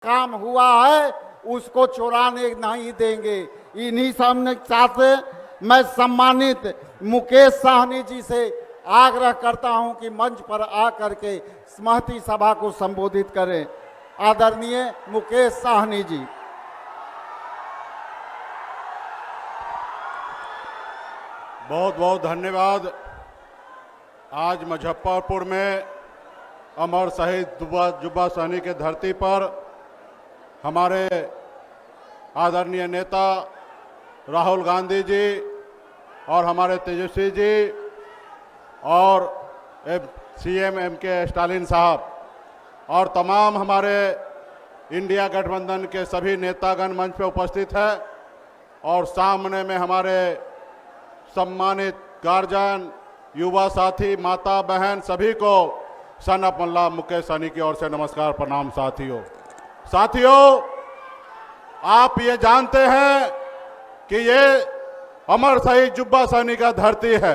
काम हुआ है उसको चुराने नहीं देंगे। इन्हीं सामने साथ मैं सम्मानित मुकेश साहनी जी से आग्रह करता हूं कि मंच पर आकर के स्मृति सभा को संबोधित करें। आदरणीय मुकेश साहनी जी। बहुत बहुत धन्यवाद। आज मुजफ्फरपुर में अमर शहीद जुब्बा सहनी के धरती पर हमारे आदरणीय नेता राहुल गांधी जी और हमारे तेजस्वी जी और सीएम एमके स्टालिन साहब और तमाम हमारे इंडिया गठबंधन के सभी नेतागण मंच पे उपस्थित हैं और सामने में हमारे सम्मानित गार्जियन, युवा साथी, माता बहन सभी को सन ऑफ मल्ला मुकेश सहनी की ओर से नमस्कार, प्रणाम। साथियों, आप ये जानते हैं कि ये अमर शहीद जुब्बा सहनी का धरती है।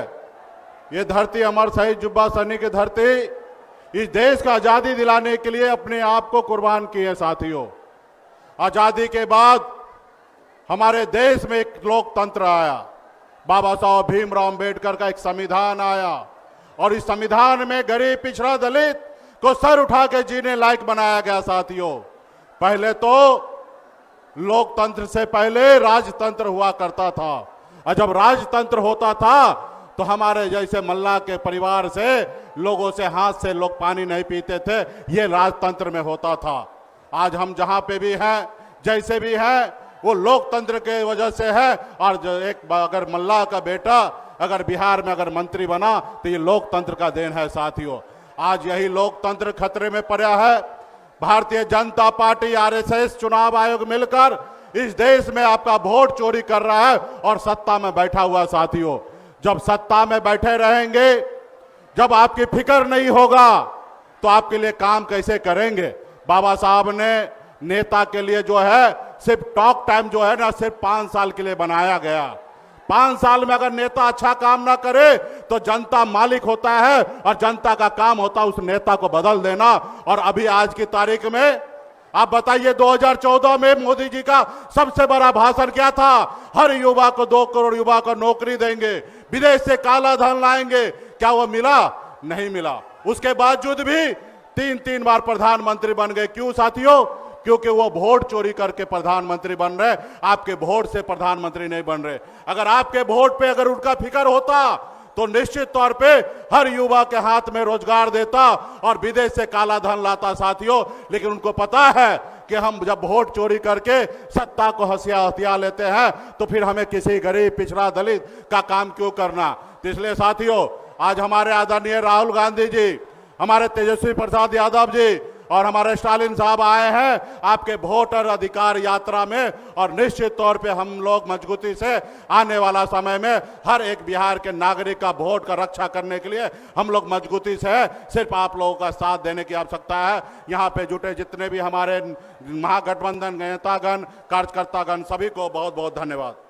ये धरती अमर शहीद जुब्बा सहनी की धरती इस देश को आज़ादी दिलाने के लिए अपने आप को कुर्बान किए। साथियों, आज़ादी के बाद हमारे देश में एक लोकतंत्र आया, बाबा साहब भीमराव अंबेडकर का एक संविधान आया और इस संविधान में गरीब, पिछड़ा, दलित को सर उठा के जीने लायक बनाया गया। साथियों, पहले तो लोकतंत्र से पहले राजतंत्र हुआ करता था और जब राजतंत्र होता था तो हमारे जैसे मल्ला के परिवार से लोगों से हाथ से लोग पानी नहीं पीते थे, ये राजतंत्र में होता था। आज हम जहां पे भी हैं, जैसे भी हैं, वो लोकतंत्र के वजह से है। और जो एक अगर मल्ला का बेटा अगर बिहार में अगर मंत्री बना तो ये लोकतंत्र का देन है। साथियों, आज यही लोकतंत्र खतरे में पड़ा है। भारतीय जनता पार्टी, आरएसएस, चुनाव आयोग मिलकर इस देश में आपका वोट चोरी कर रहा है और सत्ता में बैठा हुआ। साथियों, जब सत्ता में बैठे रहेंगे, जब आपकी फिक्र नहीं होगा तो आपके लिए काम कैसे करेंगे। बाबा साहब ने नेता के लिए जो है सिर्फ टॉक टाइम जो है ना, सिर्फ 5 साल के लिए बनाया गया। 5 साल में अगर नेता अच्छा काम ना करे तो जनता मालिक होता है और जनता का काम होता है उस नेता को बदल देना। और अभी आज की तारीख में आप बताइए, 2014 में मोदी जी का सबसे बड़ा भाषण क्या था? हर युवा को 2 करोड़ युवा को नौकरी देंगे, विदेश से काला धन लाएंगे। क्या वो मिला? नहीं मिला। उसके बावजूद भी 3 बार प्रधानमंत्री बन गए। क्यों साथियों? क्योंकि वो वोट चोरी करके प्रधानमंत्री बन रहे, आपके वोट से प्रधानमंत्री नहीं बन रहे। अगर आपके वोट पे अगर उनका फिक्र होता तो निश्चित तौर पे हर युवा के हाथ में रोजगार देता और विदेश से काला धन लाता। साथियों, लेकिन उनको पता है कि हम जब वोट चोरी करके सत्ता को हथिया लेते हैं तो फिर हमें किसी गरीब, पिछड़ा, दलित का काम क्यों करना। तो इसलिए साथियों, आज हमारे आदरणीय राहुल गांधी जी, हमारे तेजस्वी प्रसाद यादव जी और हमारे स्टालिन साहब आए हैं आपके वोटर अधिकार यात्रा में। और निश्चित तौर पे हम लोग मजबूती से आने वाला समय में हर एक बिहार के नागरिक का वोट का रक्षा करने के लिए हम लोग मजबूती से है। सिर्फ आप लोगों का साथ देने की आवश्यकता है। यहाँ पे जुटे जितने भी हमारे महागठबंधन नेतागण, कार्यकर्तागण, सभी को बहुत बहुत धन्यवाद।